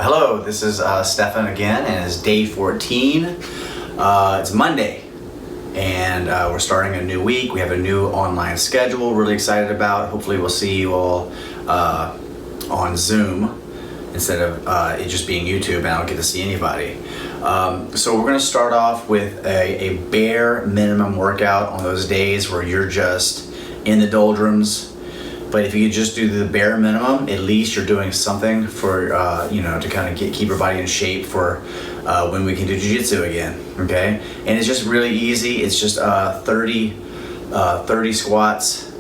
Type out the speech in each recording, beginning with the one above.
Hello, this is Stefan again, and it's day 14. It's Monday, and we're starting a new week. We have a new online schedule, really excited about. Hopefully we'll see you all on Zoom instead of it just being YouTube, and I don't get to see anybody. So we're gonna start off with a bare minimum workout on those days where you're just in the doldrums. But if you just do the bare minimum, at least you're doing something for, to kind of keep your body in shape for when we can do Jiu-Jitsu again, okay? And it's just really easy. It's just 30 squats,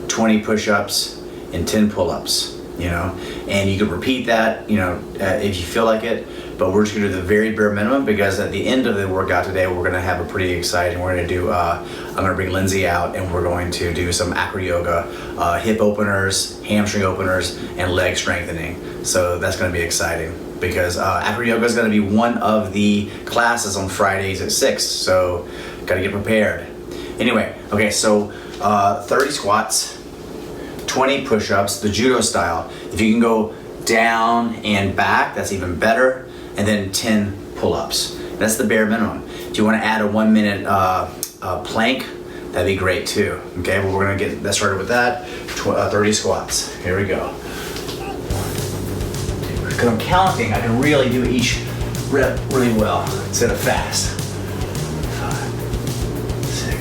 20 push-ups, and 10 pull-ups, And you can repeat that, if you feel like it. But we're just gonna do the very bare minimum because at the end of the workout today, we're gonna have a pretty exciting, we're gonna do, I'm gonna bring Lindsay out and we're going to do some acro yoga, hip openers, hamstring openers, and leg strengthening. So that's gonna be exciting because acro yoga is gonna be one of the classes on Fridays at 6. So gotta get prepared. Anyway, okay, so 30 squats, 20 push-ups, the judo style. If you can go down and back, that's even better. And then 10 pull-ups. That's the bare minimum. If you want to add a 1 minute plank, that'd be great too. Okay, well, we're gonna get that started with that. 30 squats. Here we go. Because I'm counting, I can really do each rep really well instead of fast. 5, 6,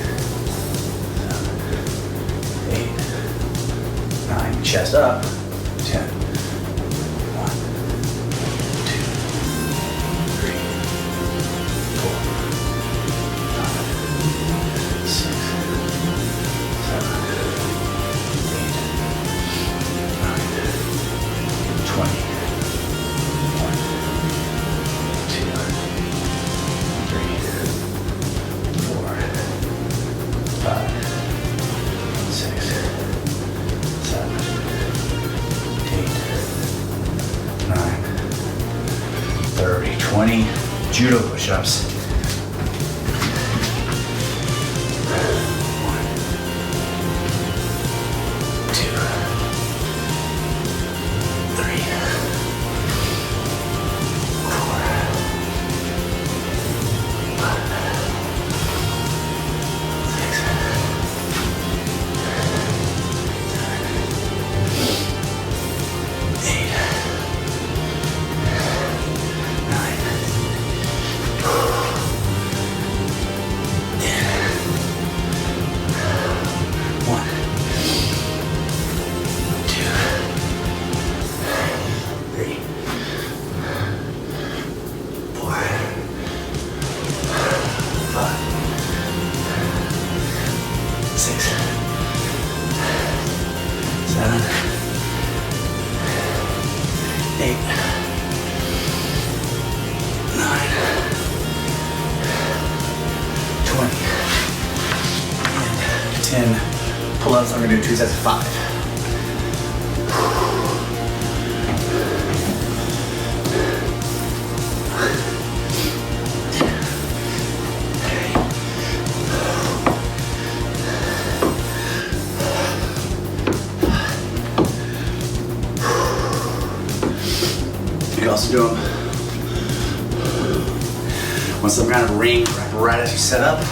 7, 8, 9. Chest up. 10. 20 judo push-ups. 1, 2, 3, 4, 5, 6, 7, 8, 9. 10 pull-ups. I'm gonna do 2 sets of 5. You can also do them on some kind of ring or apparatus you set up.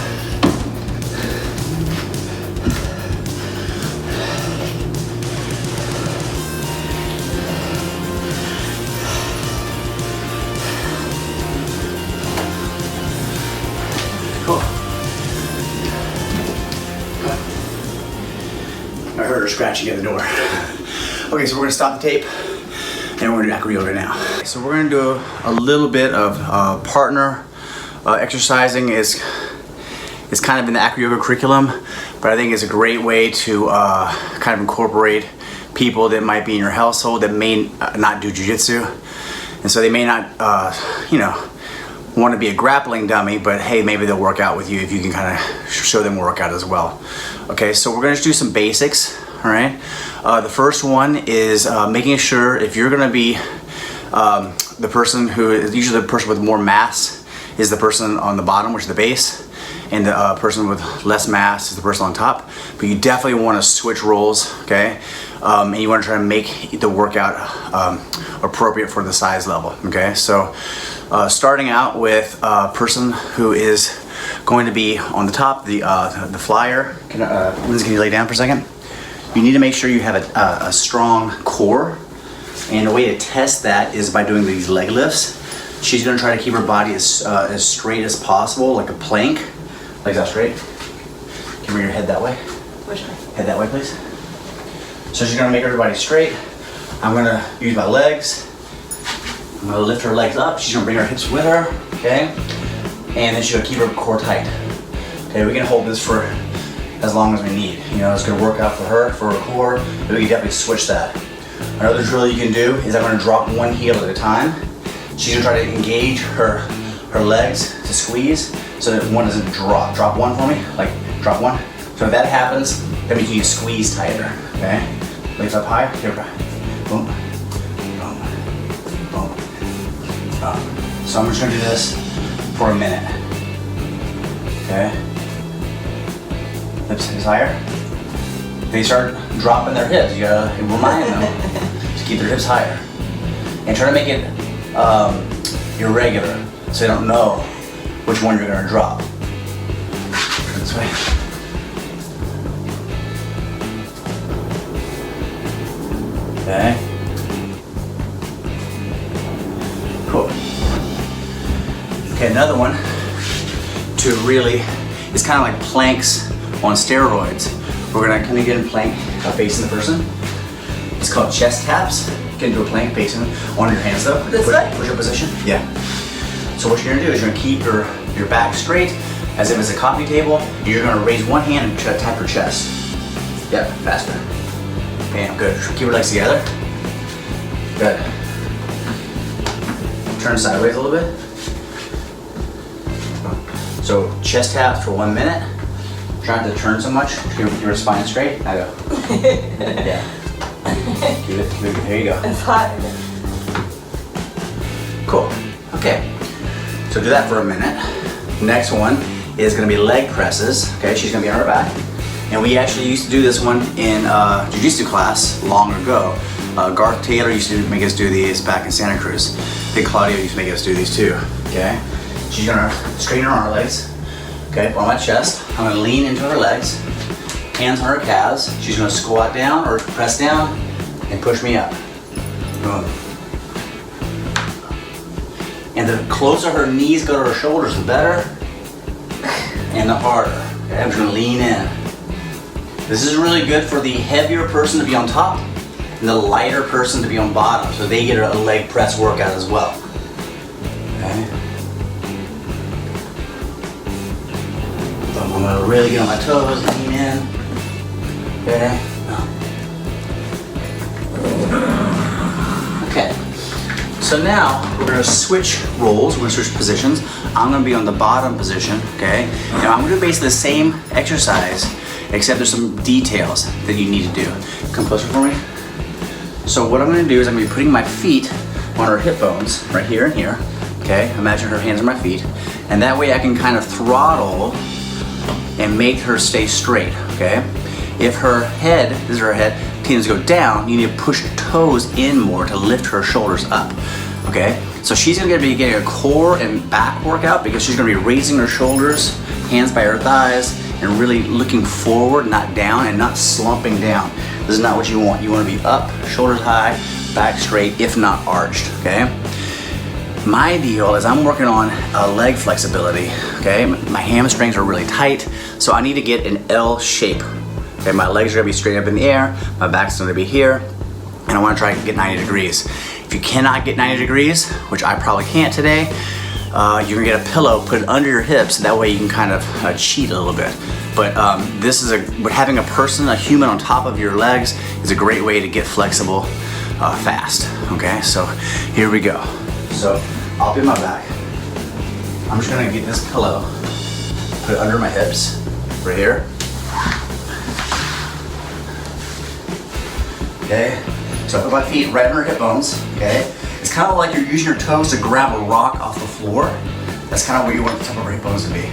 Cool. I heard her scratching at the door. Okay, so we're gonna stop the tape and we're gonna do acro yoga now. So we're gonna do a little bit of partner exercising. Is kind of in the acro yoga curriculum, but I think it's a great way to kind of incorporate people that might be in your household that may not do jiu-jitsu, and so they may not, want to be a grappling dummy, but hey, maybe they'll work out with you if you can kind of show them workout as well. Okay, so we're gonna just do some basics, all right? The first one is making sure if you're gonna be the person who is usually the person with more mass is the person on the bottom, which is the base. and the person with less mass is the person on top. But you definitely want to switch roles, okay? And you want to try to make the workout appropriate for the size level, okay? So starting out with a person who is going to be on the top, the flyer. Lindsay, can you lay down for a second? You need to make sure you have a strong core, and the way to test that is by doing these leg lifts. She's going to try to keep her body as straight as possible, like a plank. Legs out straight. Can you bring your head that way? Which way? Head that way, please. So she's going to make her body straight. I'm going to use my legs. I'm going to lift her legs up. She's going to bring her hips with her, okay? And then she's going to keep her core tight. Okay, we can hold this for as long as we need. You know, it's going to work out for her, for her core, but we can definitely switch that. Another drill you can do is I'm going to drop one heel at a time. She's going to try to engage her legs to squeeze so that one doesn't drop. Drop one for me, like drop one. So if that happens, that means you need to squeeze tighter, okay? Legs up high, here, boom, boom, boom, boom. So I'm just going to do this for a minute, okay? Hips higher. They start dropping their hips. You gotta remind them to keep their hips higher. And try to make it irregular so you don't know which one you're gonna drop. Turn this way. Okay. Cool. Okay, another one to really, it's kind of like planks on steroids. We're gonna kind of get in plank facing the person. It's called chest taps. Get into a plank facing on your hands though. This way? Push your position. Yeah. So what you're gonna do is you're gonna keep your back straight as if it's a coffee table. You're gonna raise one hand and try to tap your chest. Yep, faster. Bam, good. Keep your legs together. Good. Turn sideways a little bit. So chest taps for 1 minute. Trying to turn so much, keep your spine straight. I go. Yeah. Keep it. There you go. It's hot. Cool. Okay. So do that for a minute. Next one is going to be leg presses. Okay, she's going to be on her back. And we actually used to do this one in Jiu-Jitsu class long ago. Garth Taylor used to make us do these back in Santa Cruz. I think Claudia used to make us do these too. Okay. She's going to straighten her arm legs. Okay, on my chest. I'm gonna lean into her legs, hands on her calves. She's gonna squat down or press down and push me up. Boom. And the closer her knees go to her shoulders, the better, and the harder. Okay, I'm just gonna lean in. This is really good for the heavier person to be on top and the lighter person to be on bottom, so they get a leg press workout as well. Okay. I'm gonna really get on my toes, lean in. Okay. Okay. So now we're gonna switch roles, we're gonna switch positions. I'm gonna be on the bottom position, okay? Now I'm gonna do basically the same exercise, except there's some details that you need to do. Come closer for me. So what I'm gonna do is I'm gonna be putting my feet on her hip bones, right here and here, okay? Imagine her hands on my feet. And that way I can kind of throttle and make her stay straight, okay? If her head, this is her head, tends to go down, you need to push her toes in more to lift her shoulders up, okay? So she's gonna be getting a core and back workout because she's gonna be raising her shoulders, hands by her thighs, and really looking forward, not down, and not slumping down. This is not what you want. You wanna be up, shoulders high, back straight, if not arched, okay? My deal is I'm working on leg flexibility, okay? My hamstrings are really tight, so I need to get an L shape. Okay, my legs are gonna be straight up in the air, my back's gonna be here, and I wanna try to get 90 degrees. If you cannot get 90 degrees, which I probably can't today, you're gonna get a pillow, put it under your hips, that way you can kind of cheat a little bit. But having a person, a human on top of your legs is a great way to get flexible fast, okay? So here we go. So I'll be on my back. I'm just gonna get this pillow, put it under my hips, right here. Okay, so I put my feet right under her hip bones, okay? It's kind of like you're using your toes to grab a rock off the floor. That's kind of where you want the top of her hip bones to be.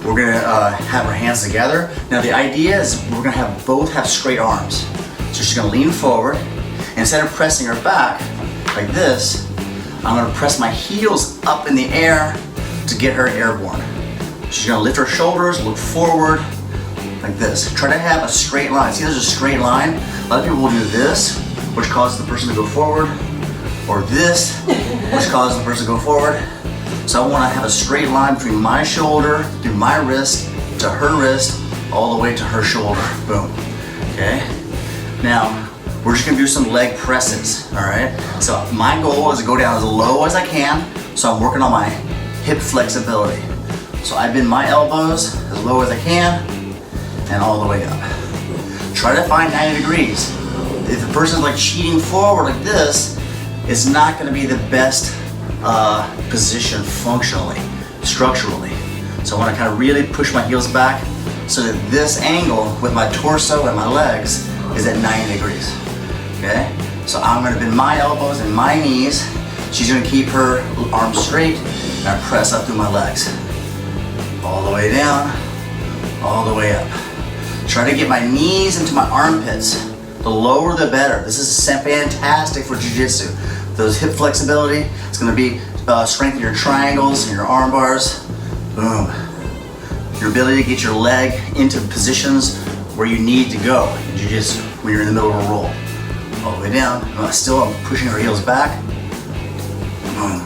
we're gonna have our hands together. Now the idea is we're gonna both have straight arms. So she's gonna lean forward, and instead of pressing her back like this, I'm gonna press my heels up in the air to get her airborne. She's gonna lift her shoulders, look forward, like this. Try to have a straight line. See, there's a straight line. A lot of people will do this, which causes the person to go forward, or this, which causes the person to go forward. So I wanna have a straight line between my shoulder, through my wrist, to her wrist, all the way to her shoulder. Boom, okay? Now, we're just gonna do some leg presses, all right? So my goal is to go down as low as I can, so I'm working on my hip flexibility. So I bend my elbows as low as I can, and all the way up. Try to find 90 degrees. If the person's like cheating forward like this, it's not gonna be the best position functionally, structurally. So I wanna kind of really push my heels back so that this angle with my torso and my legs is at 90 degrees, okay? So I'm gonna bend my elbows and my knees. She's gonna keep her arms straight, and I press up through my legs. All the way down, all the way up. Try to get my knees into my armpits. The lower the better. This is fantastic for Jiu-Jitsu. Those hip flexibility, it's gonna be strengthen your triangles and your arm bars. Boom. Your ability to get your leg into positions where you need to go in Jiu-Jitsu when you're in the middle of a roll. All the way down. I'm pushing her heels back. Boom.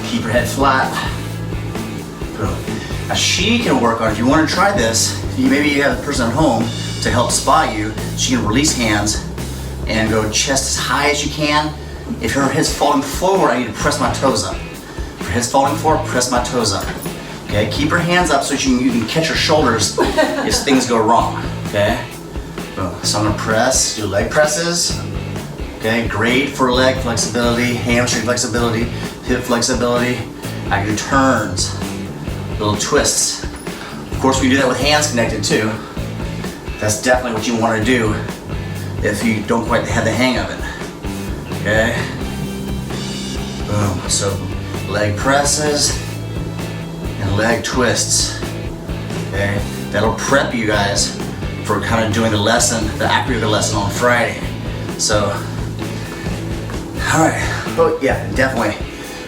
Keep her head flat. Boom. Now she can work on, if you want to try this, maybe you have a person at home to help spot you, she can release hands and go chest as high as you can. If her head's falling forward, I need to press my toes up. If her head's falling forward, press my toes up. Okay, keep her hands up so you can catch her shoulders if things go wrong, okay? Boom. So I'm gonna press, do leg presses. Okay, great for leg flexibility, hamstring flexibility, hip flexibility. I can do turns, little twists. Of course, we can do that with hands connected too. That's definitely what you want to do if you don't quite have the hang of it. Okay? Boom. So leg presses and leg twists. Okay? That'll prep you guys for kind of doing the lesson, the acro-yoga lesson on Friday. So, all right. Oh yeah, definitely.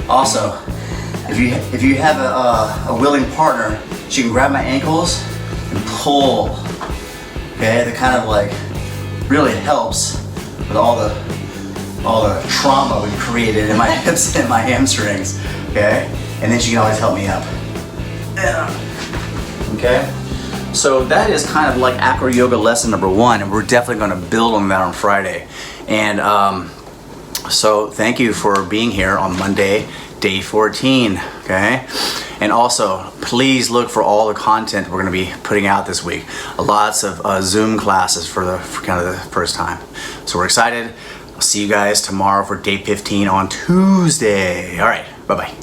Also, if you have a willing partner, she can grab my ankles and pull. Okay, that kind of like really helps with all the trauma we've created in my hips and my hamstrings. Okay, and then she can always help me up. Okay, so that is kind of like acro yoga lesson number 1, and we're definitely going to build on that on Friday. And so thank you for being here on Monday, day 14. Okay. And also, please look for all the content we're going to be putting out this week. Lots of Zoom classes for kind of the first time. So we're excited. I'll see you guys tomorrow for day 15 on Tuesday. All right, bye-bye.